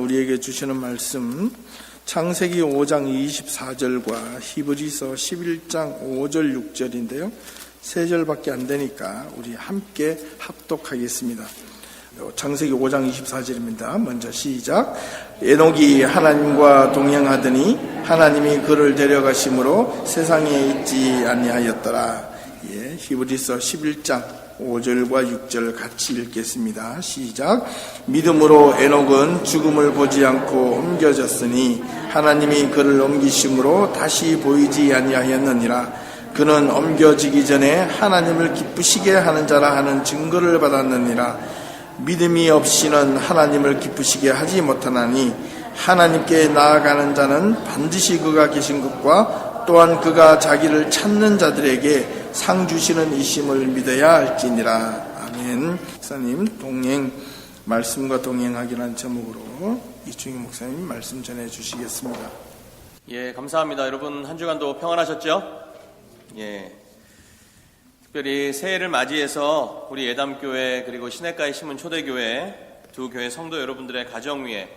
우리에게 주시는 말씀 창세기 5장 24절과 히브리서 11장 5절 6절인데요. 세 절밖에 안 되니까 우리 함께 합독하겠습니다. 창세기 5장 24절입니다. 먼저 시작. 에녹이 하나님과 동행하더니 하나님이 그를 데려가심으로 세상에 있지 아니하였더라. 히브리서 11장 5절과 6절 같이 읽겠습니다. 시작. 믿음으로 에녹은 죽음을 보지 않고 옮겨졌으니 하나님이 그를 옮기심으로 다시 보이지 아니하였느니라. 그는 옮겨지기 전에 하나님을 기쁘시게 하는 자라 하는 증거를 받았느니라. 믿음이 없이는 하나님을 기쁘시게 하지 못하나니 하나님께 나아가는 자는 반드시 그가 계신 것과 또한 그가 자기를 찾는 자들에게 상 주시는 이심을 믿어야 할지니라. 아멘. 목사님 동행, 말씀과 동행하기라는 제목으로 이충희 목사님 말씀 전해 주시겠습니다. 감사합니다. 여러분 한 주간도 평안하셨죠? 특별히 새해를 맞이해서 우리 예담교회 그리고 시냇가에 심은 초대교회 두 교회 성도 여러분들의 가정 위에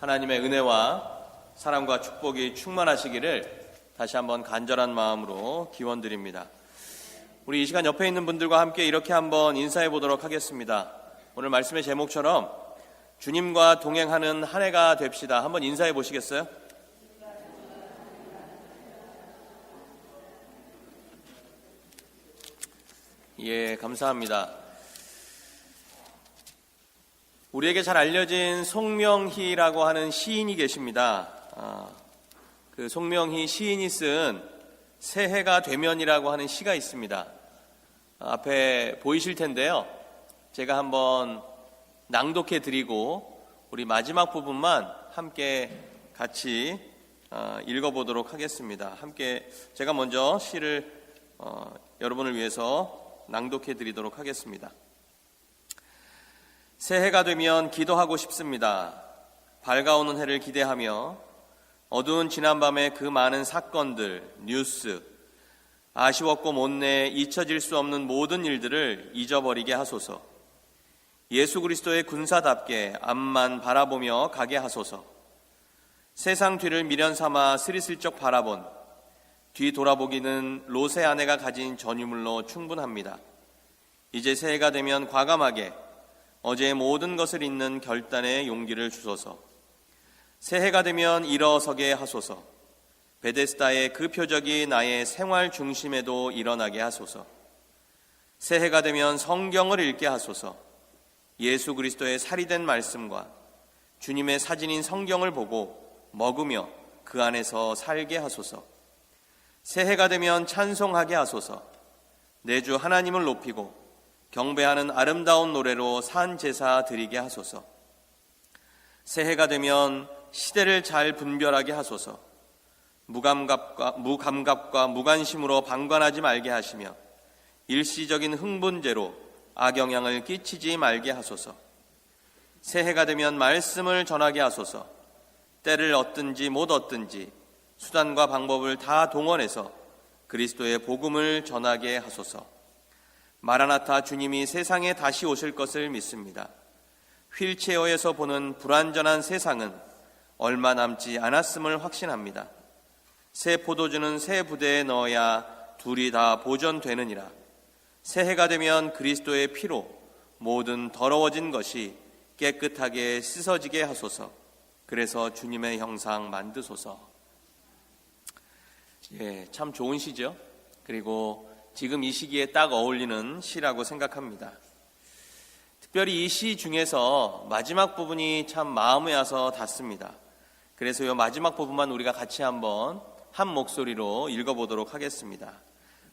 하나님의 은혜와 사랑과 축복이 충만하시기를 다시 한번 간절한 마음으로 기원드립니다. 우리 이 시간 옆에 있는 분들과 함께 이렇게 한번 인사해 보도록 하겠습니다. 오늘 말씀의 제목처럼 주님과 동행하는 한 해가 됩시다. 한번 인사해 보시겠어요? 감사합니다. 우리에게 잘 알려진 송명희라고 하는 시인이 계십니다. 그 송명희 시인이 쓴 새해가 되면이라고 하는 시가 있습니다. 앞에 보이실 텐데요. 제가 한번 낭독해 드리고 우리 마지막 부분만 함께 같이 읽어보도록 하겠습니다. 함께 제가 먼저 시를 여러분을 위해서 낭독해 드리도록 하겠습니다. 새해가 되면 기도하고 싶습니다. 밝아오는 해를 기대하며 어두운 지난밤의 그 많은 사건들, 뉴스, 아쉬웠고 못내 잊혀질 수 없는 모든 일들을 잊어버리게 하소서. 예수 그리스도의 군사답게 앞만 바라보며 가게 하소서. 세상 뒤를 미련 삼아 스리슬쩍 바라본 뒤 돌아보기는 롯의 아내가 가진 전유물로 충분합니다. 이제 새해가 되면 과감하게 어제의 모든 것을 잊는 결단의 용기를 주소서. 새해가 되면 일어서게 하소서. 베데스다의 그 표적이 나의 생활 중심에도 일어나게 하소서. 새해가 되면 성경을 읽게 하소서. 예수 그리스도의 살이 된 말씀과 주님의 사진인 성경을 보고 먹으며 그 안에서 살게 하소서. 새해가 되면 찬송하게 하소서. 내 주 하나님을 높이고 경배하는 아름다운 노래로 산 제사 드리게 하소서. 새해가 되면 시대를 잘 분별하게 하소서. 무감각과 무관심으로 방관하지 말게 하시며 일시적인 흥분제로 악영향을 끼치지 말게 하소서. 새해가 되면 말씀을 전하게 하소서. 때를 얻든지 못 얻든지 수단과 방법을 다 동원해서 그리스도의 복음을 전하게 하소서. 마라나타 주님이 세상에 다시 오실 것을 믿습니다. 휠체어에서 보는 불완전한 세상은 얼마 남지 않았음을 확신합니다. 새 포도주는 새 부대에 넣어야 둘이 다 보존되느니라. 새해가 되면 그리스도의 피로 모든 더러워진 것이 깨끗하게 씻어지게 하소서. 그래서 주님의 형상 만드소서. 참 좋은 시죠. 그리고 지금 이 시기에 딱 어울리는 시라고 생각합니다. 특별히 이 시 중에서 마지막 부분이 참 마음에 와서 닿습니다. 그래서 이 마지막 부분만 우리가 같이 한번 한 목소리로 읽어보도록 하겠습니다.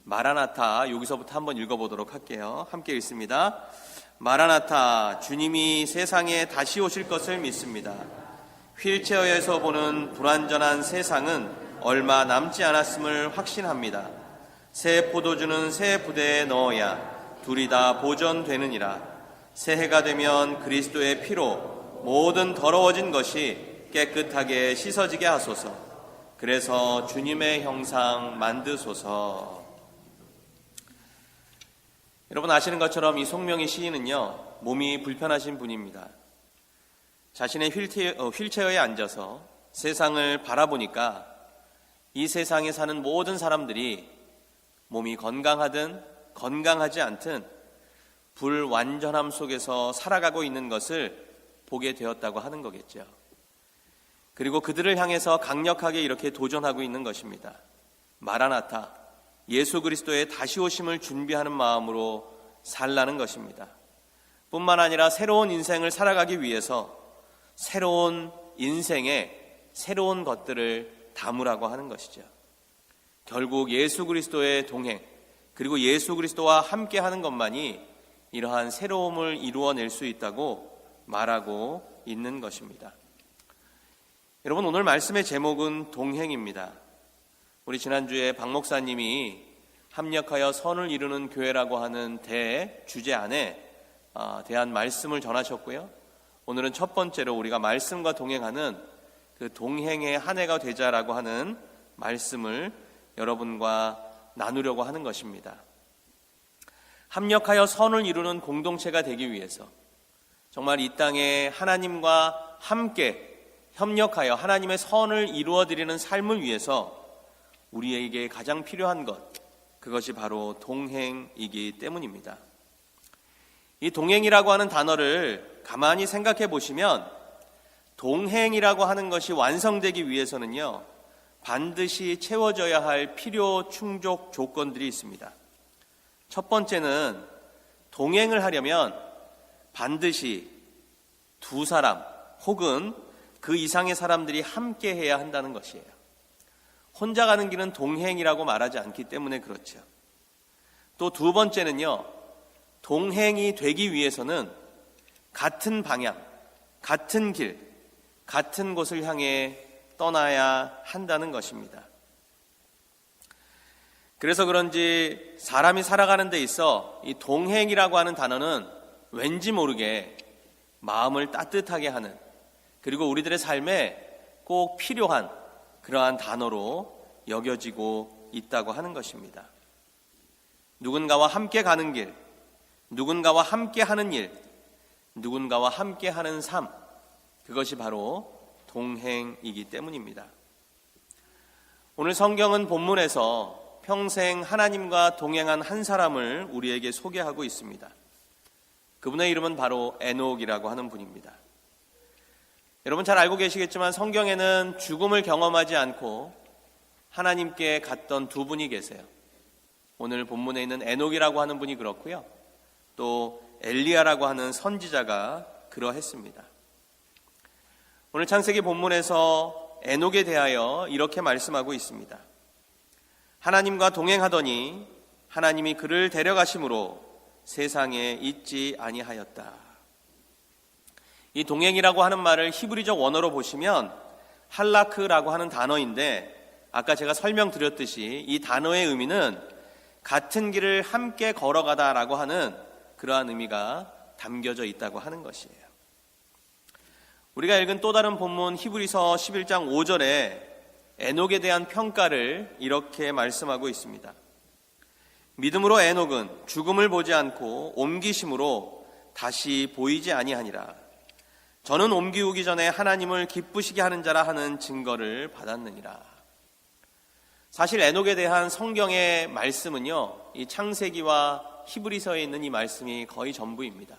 마라나타, 여기서부터 한번 읽어보도록 할게요. 함께 읽습니다. 마라나타, 주님이 세상에 다시 오실 것을 믿습니다. 휠체어에서 보는 불완전한 세상은 얼마 남지 않았음을 확신합니다. 새 포도주는 새 부대에 넣어야 둘이 다 보존되느니라. 새해가 되면 그리스도의 피로 모든 더러워진 것이 깨끗하게 씻어지게 하소서. 그래서 주님의 형상 만드소서. 여러분 아시는 것처럼 이 송명희 시인은요, 몸이 불편하신 분입니다. 자신의 휠체어에 앉아서 세상을 바라보니까 이 세상에 사는 모든 사람들이 몸이 건강하든 건강하지 않든 불완전함 속에서 살아가고 있는 것을 보게 되었다고 하는 거겠죠. 그리고 그들을 향해서 강력하게 이렇게 도전하고 있는 것입니다. 마라나타, 예수 그리스도의 다시 오심을 준비하는 마음으로 살라는 것입니다. 뿐만 아니라 새로운 인생을 살아가기 위해서 새로운 인생에 새로운 것들을 담으라고 하는 것이죠. 결국 예수 그리스도의 동행, 그리고 예수 그리스도와 함께 하는 것만이 이러한 새로움을 이루어낼 수 있다고 말하고 있는 것입니다. 여러분, 오늘 말씀의 제목은 동행입니다. 우리 지난주에 박 목사님이 합력하여 선을 이루는 교회라고 하는 대주제 안에 대한 말씀을 전하셨고요. 오늘은 첫 번째로 우리가 말씀과 동행하는 그 동행의 한 해가 되자라고 하는 말씀을 여러분과 나누려고 하는 것입니다. 합력하여 선을 이루는 공동체가 되기 위해서 정말 이 땅에 하나님과 함께 협력하여 하나님의 선을 이루어드리는 삶을 위해서 우리에게 가장 필요한 것, 그것이 바로 동행이기 때문입니다. 이 동행이라고 하는 단어를 가만히 생각해 보시면 동행이라고 하는 것이 완성되기 위해서는요, 반드시 채워져야 할 필요 충족 조건들이 있습니다. 첫 번째는 동행을 하려면 반드시 두 사람 혹은 그 이상의 사람들이 함께 해야 한다는 것이에요. 혼자 가는 길은 동행이라고 말하지 않기 때문에 그렇죠. 또 두 번째는요, 동행이 되기 위해서는 같은 방향, 같은 길, 같은 곳을 향해 떠나야 한다는 것입니다. 그래서 그런지 사람이 살아가는 데 있어 이 동행이라고 하는 단어는 왠지 모르게 마음을 따뜻하게 하는, 그리고 우리들의 삶에 꼭 필요한 그러한 단어로 여겨지고 있다고 하는 것입니다. 누군가와 함께 가는 길, 누군가와 함께 하는 일, 누군가와 함께 하는 삶, 그것이 바로 동행이기 때문입니다. 오늘 성경은 본문에서 평생 하나님과 동행한 한 사람을 우리에게 소개하고 있습니다. 그분의 이름은 바로 에녹이라고 하는 분입니다. 여러분 잘 알고 계시겠지만 성경에는 죽음을 경험하지 않고 하나님께 갔던 두 분이 계세요. 오늘 본문에 있는 에녹이라고 하는 분이 그렇고요. 또 엘리야라고 하는 선지자가 그러했습니다. 오늘 창세기 본문에서 에녹에 대하여 이렇게 말씀하고 있습니다. 하나님과 동행하더니 하나님이 그를 데려가심으로 세상에 있지 아니하였다. 이 동행이라고 하는 말을 히브리적 원어로 보시면 할라크라고 하는 단어인데, 아까 제가 설명드렸듯이 이 단어의 의미는 같은 길을 함께 걸어가다라고 하는 그러한 의미가 담겨져 있다고 하는 것이에요. 우리가 읽은 또 다른 본문 히브리서 11장 5절에 에녹에 대한 평가를 이렇게 말씀하고 있습니다. 믿음으로 에녹은 죽음을 보지 않고 옮기심으로 다시 보이지 아니하니라. 저는 옮기우기 전에 하나님을 기쁘시게 하는 자라 하는 증거를 받았느니라. 사실 에녹에 대한 성경의 말씀은요, 이 창세기와 히브리서에 있는 이 말씀이 거의 전부입니다.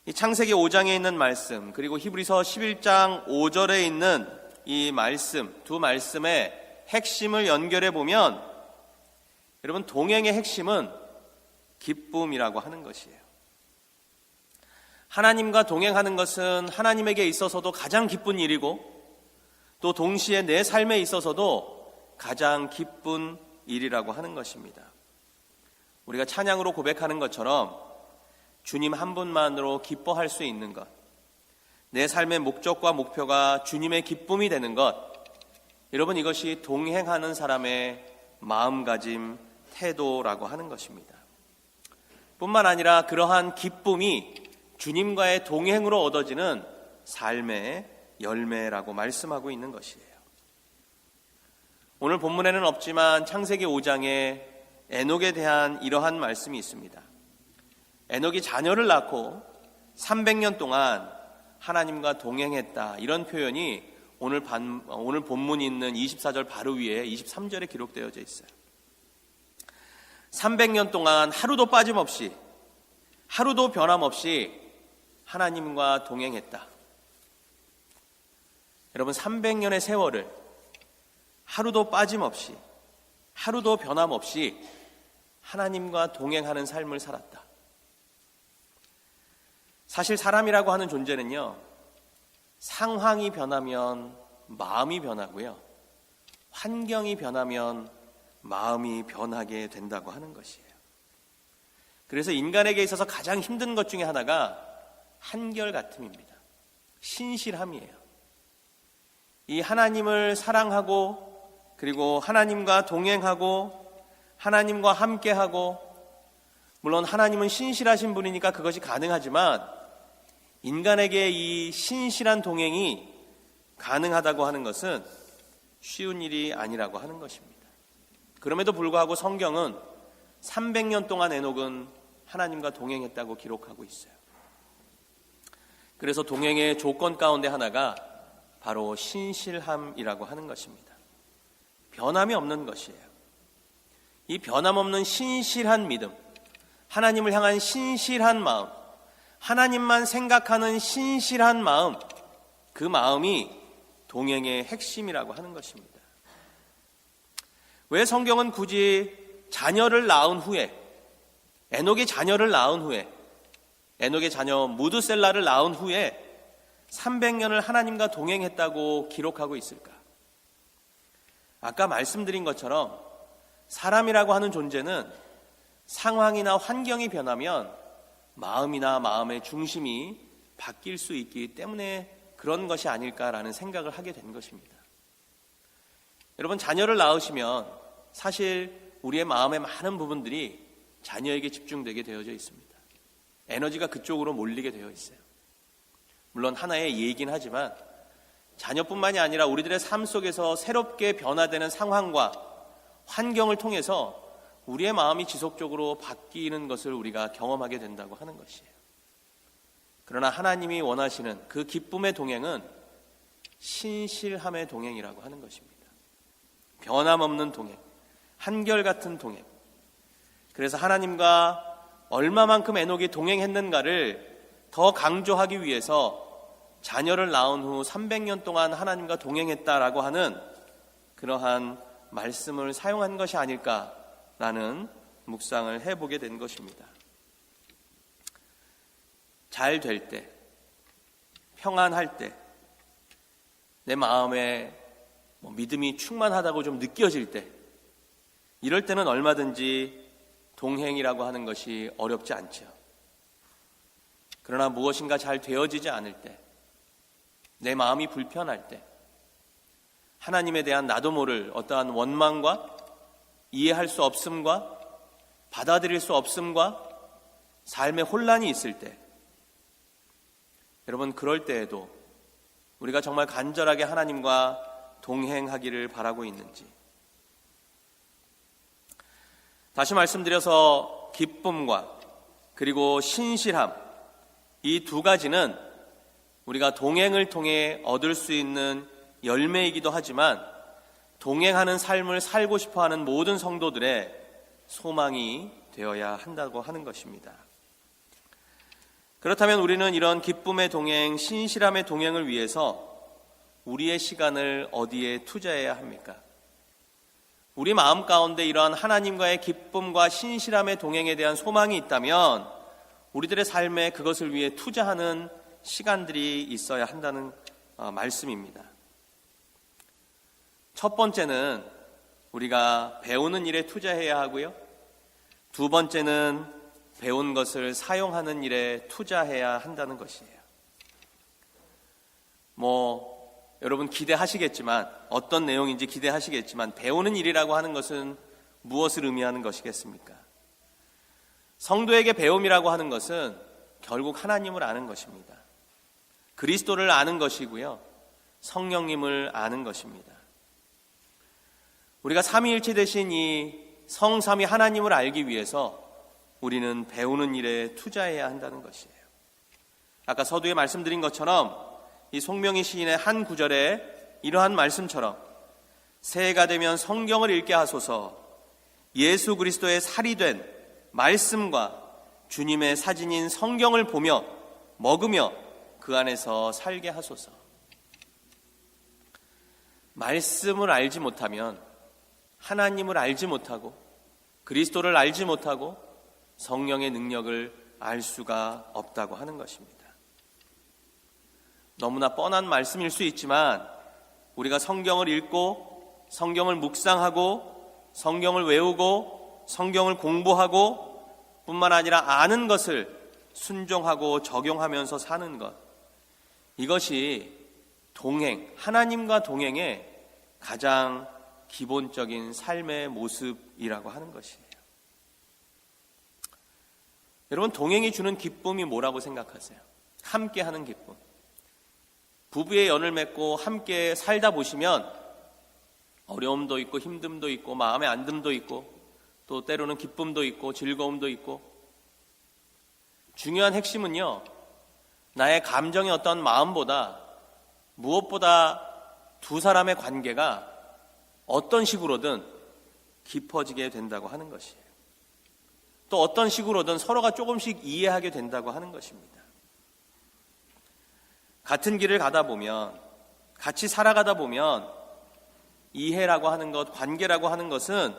이 창세기 5장에 있는 말씀, 그리고 히브리서 11장 5절에 있는 이 말씀, 두 말씀의 핵심을 연결해 보면 여러분, 동행의 핵심은 기쁨이라고 하는 것이에요. 하나님과 동행하는 것은 하나님에게 있어서도 가장 기쁜 일이고, 또 동시에 내 삶에 있어서도 가장 기쁜 일이라고 하는 것입니다. 우리가 찬양으로 고백하는 것처럼 주님 한 분만으로 기뻐할 수 있는 것, 내 삶의 목적과 목표가 주님의 기쁨이 되는 것, 여러분, 이것이 동행하는 사람의 마음가짐, 태도라고 하는 것입니다. 뿐만 아니라 그러한 기쁨이 주님과의 동행으로 얻어지는 삶의 열매라고 말씀하고 있는 것이에요. 오늘 본문에는 없지만 창세기 5장에 에녹에 대한 이러한 말씀이 있습니다. 에녹이 자녀를 낳고 300년 동안 하나님과 동행했다. 이런 표현이 오늘 본문이 있는 24절 바로 위에 23절에 기록되어져 있어요. 300년 동안 하루도 빠짐없이, 하루도 변함없이 하나님과 동행했다. 여러분, 300년의 세월을 하루도 빠짐없이, 하루도 변함없이 하나님과 동행하는 삶을 살았다. 사실 사람이라고 하는 존재는요, 상황이 변하면 마음이 변하고요, 환경이 변하면 마음이 변하게 된다고 하는 것이에요. 그래서 인간에게 있어서 가장 힘든 것 중에 하나가 한결같음입니다. 신실함이에요. 이 하나님을 사랑하고, 그리고 하나님과 동행하고, 하나님과 함께하고, 물론 하나님은 신실하신 분이니까 그것이 가능하지만 인간에게 이 신실한 동행이 가능하다고 하는 것은 쉬운 일이 아니라고 하는 것입니다. 그럼에도 불구하고 성경은 300년 동안 에녹은 하나님과 동행했다고 기록하고 있어요. 그래서 동행의 조건 가운데 하나가 바로 신실함이라고 하는 것입니다. 변함이 없는 것이에요. 이 변함없는 신실한 믿음, 하나님을 향한 신실한 마음, 하나님만 생각하는 신실한 마음, 그 마음이 동행의 핵심이라고 하는 것입니다. 왜 성경은 굳이 자녀를 낳은 후에, 에녹이 자녀를 낳은 후에, 에녹의 자녀 무드셀라를 낳은 후에 300년을 하나님과 동행했다고 기록하고 있을까? 아까 말씀드린 것처럼 사람이라고 하는 존재는 상황이나 환경이 변하면 마음이나 마음의 중심이 바뀔 수 있기 때문에 그런 것이 아닐까라는 생각을 하게 된 것입니다. 여러분, 자녀를 낳으시면 사실 우리의 마음의 많은 부분들이 자녀에게 집중되게 되어져 있습니다. 에너지가 그쪽으로 몰리게 되어 있어요. 물론 하나의 예이긴 하지만 자녀뿐만이 아니라 우리들의 삶 속에서 새롭게 변화되는 상황과 환경을 통해서 우리의 마음이 지속적으로 바뀌는 것을 우리가 경험하게 된다고 하는 것이에요. 그러나 하나님이 원하시는 그 기쁨의 동행은 신실함의 동행이라고 하는 것입니다. 변함없는 동행, 한결같은 동행. 그래서 하나님과 얼마만큼 에녹이 동행했는가를 더 강조하기 위해서 자녀를 낳은 후 300년 동안 하나님과 동행했다라고 하는 그러한 말씀을 사용한 것이 아닐까라는 묵상을 해보게 된 것입니다. 잘 될 때, 평안할 때, 내 마음에 믿음이 충만하다고 좀 느껴질 때, 이럴 때는 얼마든지 동행이라고 하는 것이 어렵지 않죠. 그러나 무엇인가 잘 되어지지 않을 때, 내 마음이 불편할 때, 하나님에 대한 나도 모를 어떠한 원망과 이해할 수 없음과 받아들일 수 없음과 삶의 혼란이 있을 때, 여러분, 그럴 때에도 우리가 정말 간절하게 하나님과 동행하기를 바라고 있는지, 다시 말씀드려서 기쁨과 그리고 신실함, 이 두 가지는 우리가 동행을 통해 얻을 수 있는 열매이기도 하지만 동행하는 삶을 살고 싶어하는 모든 성도들의 소망이 되어야 한다고 하는 것입니다. 그렇다면 우리는 이런 기쁨의 동행, 신실함의 동행을 위해서 우리의 시간을 어디에 투자해야 합니까? 우리 마음 가운데 이러한 하나님과의 기쁨과 신실함의 동행에 대한 소망이 있다면 우리들의 삶에 그것을 위해 투자하는 시간들이 있어야 한다는 말씀입니다. 첫 번째는 우리가 배우는 일에 투자해야 하고요. 두 번째는 배운 것을 사용하는 일에 투자해야 한다는 것이에요. 여러분 기대하시겠지만, 어떤 내용인지 기대하시겠지만, 배우는 일이라고 하는 것은 무엇을 의미하는 것이겠습니까? 성도에게 배움이라고 하는 것은 결국 하나님을 아는 것입니다. 그리스도를 아는 것이고요. 성령님을 아는 것입니다. 우리가 삼위일체 되신 이 성삼위 하나님을 알기 위해서 우리는 배우는 일에 투자해야 한다는 것이에요. 아까 서두에 말씀드린 것처럼 이 송명희 시인의 한 구절에 이러한 말씀처럼 새해가 되면 성경을 읽게 하소서, 예수 그리스도의 살이 된 말씀과 주님의 사진인 성경을 보며 먹으며 그 안에서 살게 하소서. 말씀을 알지 못하면 하나님을 알지 못하고 그리스도를 알지 못하고 성령의 능력을 알 수가 없다고 하는 것입니다. 너무나 뻔한 말씀일 수 있지만 우리가 성경을 읽고 성경을 묵상하고 성경을 외우고 성경을 공부하고 뿐만 아니라 아는 것을 순종하고 적용하면서 사는 것, 이것이 동행, 하나님과 동행의 가장 기본적인 삶의 모습이라고 하는 것이에요. 여러분, 동행이 주는 기쁨이 뭐라고 생각하세요? 함께 하는 기쁨. 부부의 연을 맺고 함께 살다 보시면 어려움도 있고 힘듦도 있고 마음의 안듦도 있고 또 때로는 기쁨도 있고 즐거움도 있고, 중요한 핵심은요, 나의 감정의 어떤 마음보다 무엇보다 두 사람의 관계가 어떤 식으로든 깊어지게 된다고 하는 것이에요. 또 어떤 식으로든 서로가 조금씩 이해하게 된다고 하는 것입니다. 같은 길을 가다 보면, 같이 살아가다 보면 이해라고 하는 것, 관계라고 하는 것은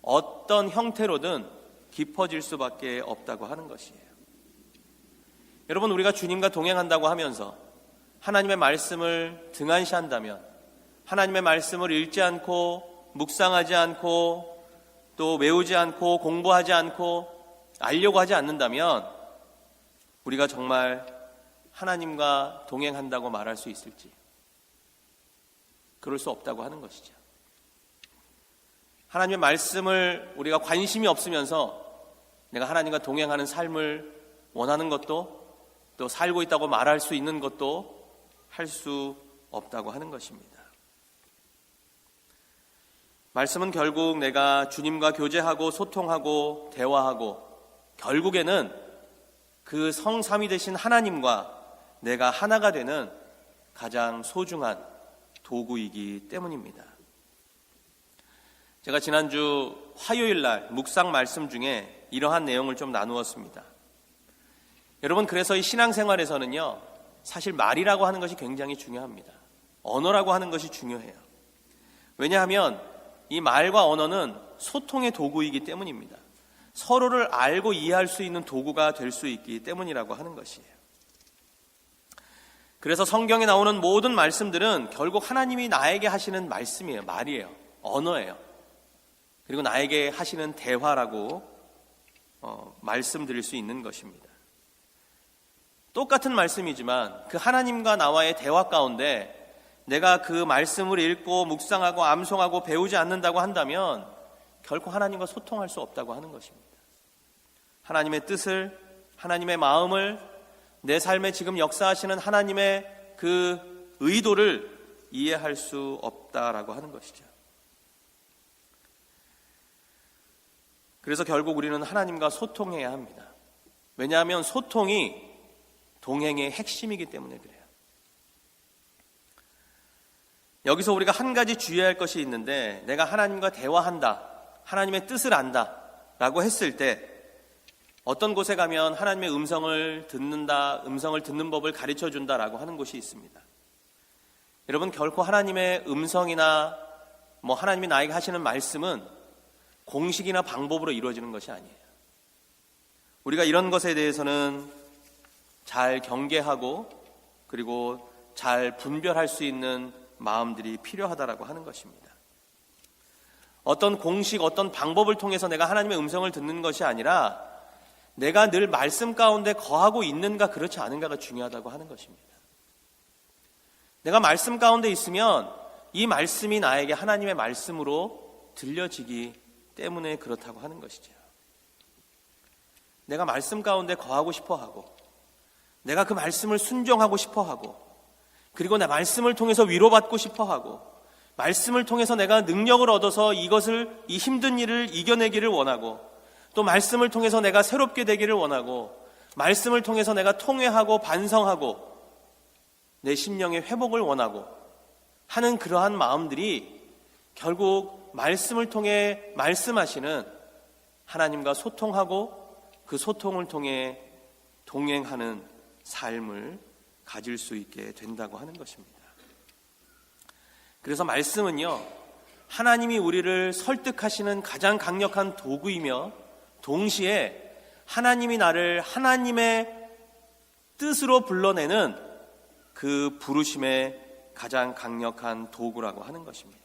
어떤 형태로든 깊어질 수밖에 없다고 하는 것이에요. 여러분, 우리가 주님과 동행한다고 하면서 하나님의 말씀을 등한시한다면, 하나님의 말씀을 읽지 않고 묵상하지 않고 또 외우지 않고 공부하지 않고 알려고 하지 않는다면 우리가 정말 하나님과 동행한다고 말할 수 있을지, 그럴 수 없다고 하는 것이죠. 하나님의 말씀을 우리가 관심이 없으면서 내가 하나님과 동행하는 삶을 원하는 것도 또 살고 있다고 말할 수 있는 것도 할 수 없다고 하는 것입니다. 말씀은 결국 내가 주님과 교제하고 소통하고 대화하고 결국에는 그 성삼위 되신 하나님과 내가 하나가 되는 가장 소중한 도구이기 때문입니다. 제가 지난주 화요일 날 묵상 말씀 중에 이러한 내용을 좀 나누었습니다. 여러분, 그래서 이 신앙생활에서는요, 사실 말이라고 하는 것이 굉장히 중요합니다. 언어라고 하는 것이 중요해요. 왜냐하면 이 말과 언어는 소통의 도구이기 때문입니다. 서로를 알고 이해할 수 있는 도구가 될 수 있기 때문이라고 하는 것이에요. 그래서 성경에 나오는 모든 말씀들은 결국 하나님이 나에게 하시는 말씀이에요. 말이에요. 언어예요. 그리고 나에게 하시는 대화라고 말씀드릴 수 있는 것입니다. 똑같은 말씀이지만 그 하나님과 나와의 대화 가운데 내가 그 말씀을 읽고 묵상하고 암송하고 배우지 않는다고 한다면 결코 하나님과 소통할 수 없다고 하는 것입니다. 하나님의 뜻을, 하나님의 마음을, 내 삶에 지금 역사하시는 하나님의 그 의도를 이해할 수 없다라고 하는 것이죠. 그래서 결국 우리는 하나님과 소통해야 합니다. 왜냐하면 소통이 동행의 핵심이기 때문에 그래요. 여기서 우리가 한 가지 주의할 것이 있는데, 내가 하나님과 대화한다, 하나님의 뜻을 안다 라고 했을 때 어떤 곳에 가면 하나님의 음성을 듣는다, 음성을 듣는 법을 가르쳐준다 라고 하는 곳이 있습니다. 여러분, 결코 하나님의 음성이나 하나님이 나에게 하시는 말씀은 공식이나 방법으로 이루어지는 것이 아니에요. 우리가 이런 것에 대해서는 잘 경계하고 그리고 잘 분별할 수 있는 마음들이 필요하다라고 하는 것입니다. 어떤 공식, 어떤 방법을 통해서 내가 하나님의 음성을 듣는 것이 아니라 내가 늘 말씀 가운데 거하고 있는가 그렇지 않은가가 중요하다고 하는 것입니다. 내가 말씀 가운데 있으면 이 말씀이 나에게 하나님의 말씀으로 들려지기 때문에 그렇다고 하는 것이죠. 내가 말씀 가운데 거하고 싶어하고 내가 그 말씀을 순종하고 싶어하고 그리고 내 말씀을 통해서 위로받고 싶어하고 말씀을 통해서 내가 능력을 얻어서 이 힘든 일을 이겨내기를 원하고 또 말씀을 통해서 내가 새롭게 되기를 원하고 말씀을 통해서 내가 통회하고 반성하고 내 심령의 회복을 원하고 하는 그러한 마음들이 결국 말씀을 통해 말씀하시는 하나님과 소통하고 그 소통을 통해 동행하는 삶을 가질 수 있게 된다고 하는 것입니다. 그래서 말씀은요, 하나님이 우리를 설득하시는 가장 강력한 도구이며 동시에 하나님이 나를 하나님의 뜻으로 불러내는 그 부르심의 가장 강력한 도구라고 하는 것입니다.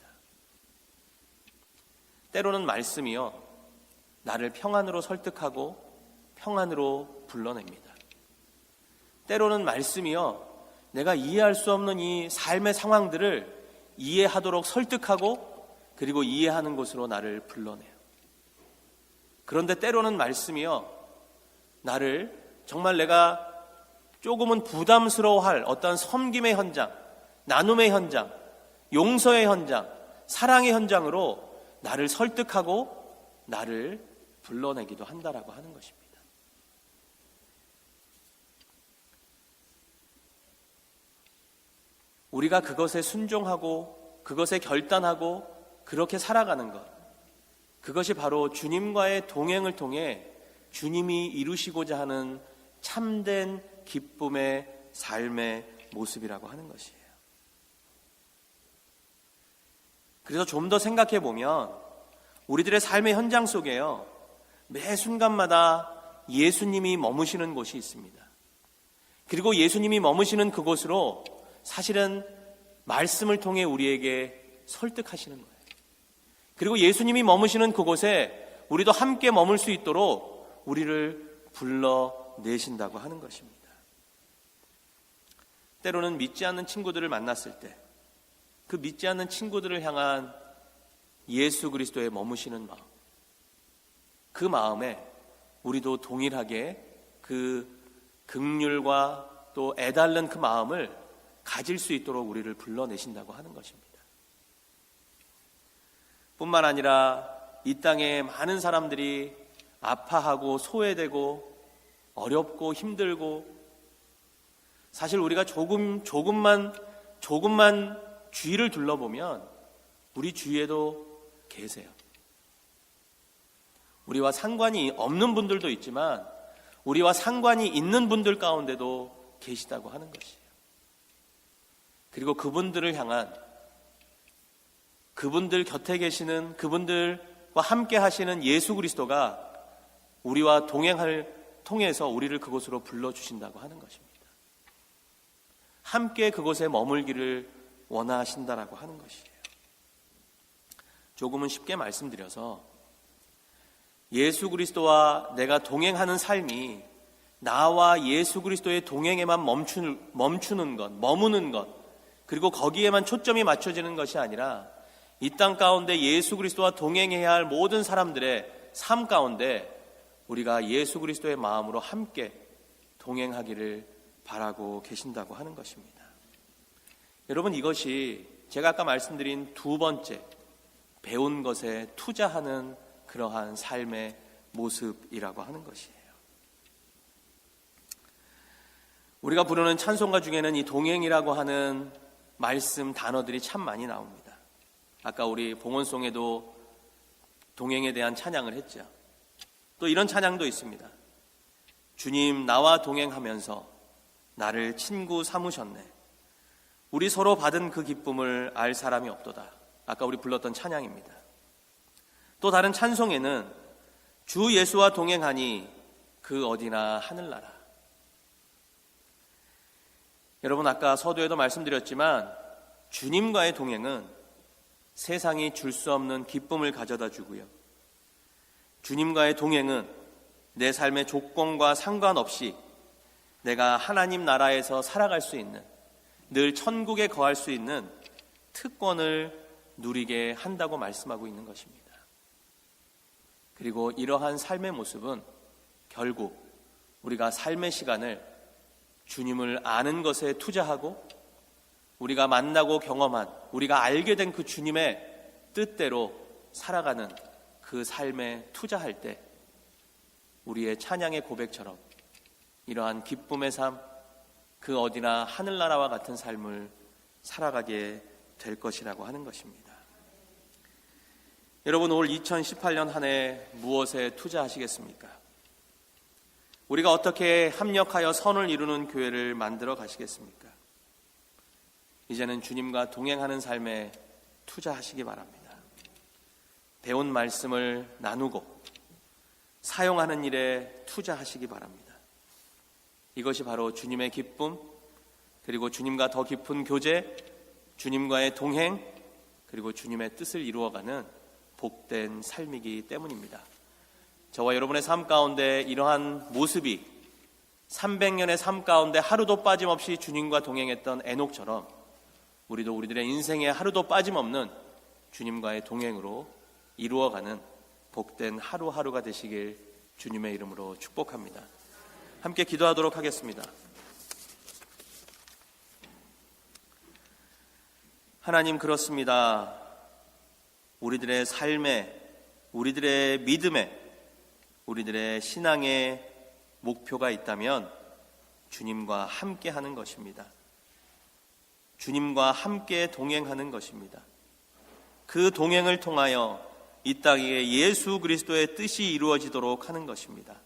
때로는 말씀이요, 나를 평안으로 설득하고 평안으로 불러냅니다. 때로는 말씀이요, 내가 이해할 수 없는 이 삶의 상황들을 이해하도록 설득하고 그리고 이해하는 곳으로 나를 불러내요. 그런데 때로는 말씀이요, 나를 정말 내가 조금은 부담스러워할 어떤 섬김의 현장, 나눔의 현장, 용서의 현장, 사랑의 현장으로 나를 설득하고 나를 불러내기도 한다라고 하는 것입니다. 우리가 그것에 순종하고 그것에 결단하고 그렇게 살아가는 것, 그것이 바로 주님과의 동행을 통해 주님이 이루시고자 하는 참된 기쁨의 삶의 모습이라고 하는 것이에요. 그래서 좀 더 생각해 보면 우리들의 삶의 현장 속에요, 매 순간마다 예수님이 머무시는 곳이 있습니다. 그리고 예수님이 머무시는 그곳으로 사실은 말씀을 통해 우리에게 설득하시는 거예요. 그리고 예수님이 머무시는 그곳에 우리도 함께 머물 수 있도록 우리를 불러내신다고 하는 것입니다. 때로는 믿지 않는 친구들을 만났을 때 그 믿지 않는 친구들을 향한 예수 그리스도의 머무시는 마음, 그 마음에 우리도 동일하게 그 긍휼과 또 애달른 그 마음을 가질 수 있도록 우리를 불러내신다고 하는 것입니다. 뿐만 아니라 이 땅에 많은 사람들이 아파하고 소외되고 어렵고 힘들고, 사실 우리가 조금만 주위를 둘러보면 우리 주위에도 계세요. 우리와 상관이 없는 분들도 있지만 우리와 상관이 있는 분들 가운데도 계시다고 하는 것이에요. 그리고 그분들을 향한, 그분들 곁에 계시는, 그분들과 함께 하시는 예수 그리스도가 우리와 동행을 통해서 우리를 그곳으로 불러주신다고 하는 것입니다. 함께 그곳에 머물기를 원하신다라고 하는 것이에요. 조금은 쉽게 말씀드려서 예수 그리스도와 내가 동행하는 삶이 나와 예수 그리스도의 동행에만 멈추는 것, 머무는 것, 그리고 거기에만 초점이 맞춰지는 것이 아니라 이 땅 가운데 예수 그리스도와 동행해야 할 모든 사람들의 삶 가운데 우리가 예수 그리스도의 마음으로 함께 동행하기를 바라고 계신다고 하는 것입니다. 여러분, 이것이 제가 아까 말씀드린 두 번째, 배운 것에 투자하는 그러한 삶의 모습이라고 하는 것이에요. 우리가 부르는 찬송가 중에는 이 동행이라고 하는 말씀 단어들이 참 많이 나옵니다. 아까 우리 봉헌송에도 동행에 대한 찬양을 했죠. 또 이런 찬양도 있습니다. 주님 나와 동행하면서 나를 친구 삼으셨네. 우리 서로 받은 그 기쁨을 알 사람이 없도다. 아까 우리 불렀던 찬양입니다. 또 다른 찬송에는 주 예수와 동행하니 그 어디나 하늘나라. 여러분, 아까 서두에도 말씀드렸지만 주님과의 동행은 세상이 줄 수 없는 기쁨을 가져다 주고요, 주님과의 동행은 내 삶의 조건과 상관없이 내가 하나님 나라에서 살아갈 수 있는, 늘 천국에 거할 수 있는 특권을 누리게 한다고 말씀하고 있는 것입니다. 그리고 이러한 삶의 모습은 결국 우리가 삶의 시간을 주님을 아는 것에 투자하고 우리가 만나고 경험한, 우리가 알게 된 그 주님의 뜻대로 살아가는 그 삶에 투자할 때 우리의 찬양의 고백처럼 이러한 기쁨의 삶, 그 어디나 하늘나라와 같은 삶을 살아가게 될 것이라고 하는 것입니다. 여러분, 올 2018년 한 해 무엇에 투자하시겠습니까? 우리가 어떻게 합력하여 선을 이루는 교회를 만들어 가시겠습니까? 이제는 주님과 동행하는 삶에 투자하시기 바랍니다. 배운 말씀을 나누고 사용하는 일에 투자하시기 바랍니다. 이것이 바로 주님의 기쁨, 그리고 주님과 더 깊은 교제, 주님과의 동행, 그리고 주님의 뜻을 이루어가는 복된 삶이기 때문입니다. 저와 여러분의 삶 가운데 이러한 모습이 300년의 삶 가운데 하루도 빠짐없이 주님과 동행했던 에녹처럼 우리도 우리들의 인생에 하루도 빠짐없는 주님과의 동행으로 이루어가는 복된 하루하루가 되시길 주님의 이름으로 축복합니다. 함께 기도하도록 하겠습니다. 하나님, 그렇습니다. 우리들의 삶에, 우리들의 믿음에, 우리들의 신앙의 목표가 있다면 주님과 함께 하는 것입니다. 주님과 함께 동행하는 것입니다. 그 동행을 통하여 이 땅에 예수 그리스도의 뜻이 이루어지도록 하는 것입니다.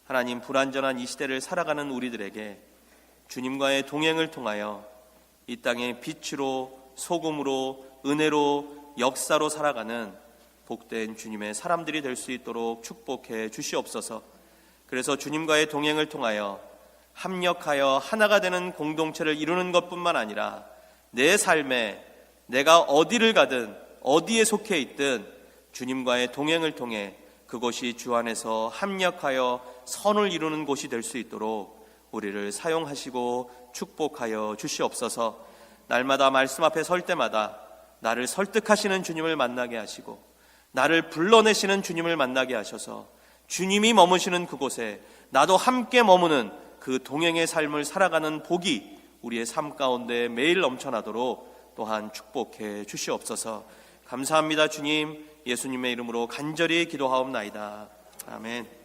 하나님, 불완전한 이 시대를 살아가는 우리들에게 주님과의 동행을 통하여 이 땅의 빛으로, 소금으로, 은혜로, 역사로 살아가는 복된 주님의 사람들이 될 수 있도록 축복해 주시옵소서. 그래서 주님과의 동행을 통하여 합력하여 하나가 되는 공동체를 이루는 것뿐만 아니라 내 삶에 내가 어디를 가든 어디에 속해 있든 주님과의 동행을 통해 그것이 주 안에서 합력하여 선을 이루는 곳이 될 수 있도록 우리를 사용하시고 축복하여 주시옵소서. 날마다 말씀 앞에 설 때마다 나를 설득하시는 주님을 만나게 하시고 나를 불러내시는 주님을 만나게 하셔서 주님이 머무시는 그곳에 나도 함께 머무는 그 동행의 삶을 살아가는 복이 우리의 삶 가운데 매일 넘쳐나도록 또한 축복해 주시옵소서. 감사합니다. 주님, 예수님의 이름으로 간절히 기도하옵나이다. 아멘.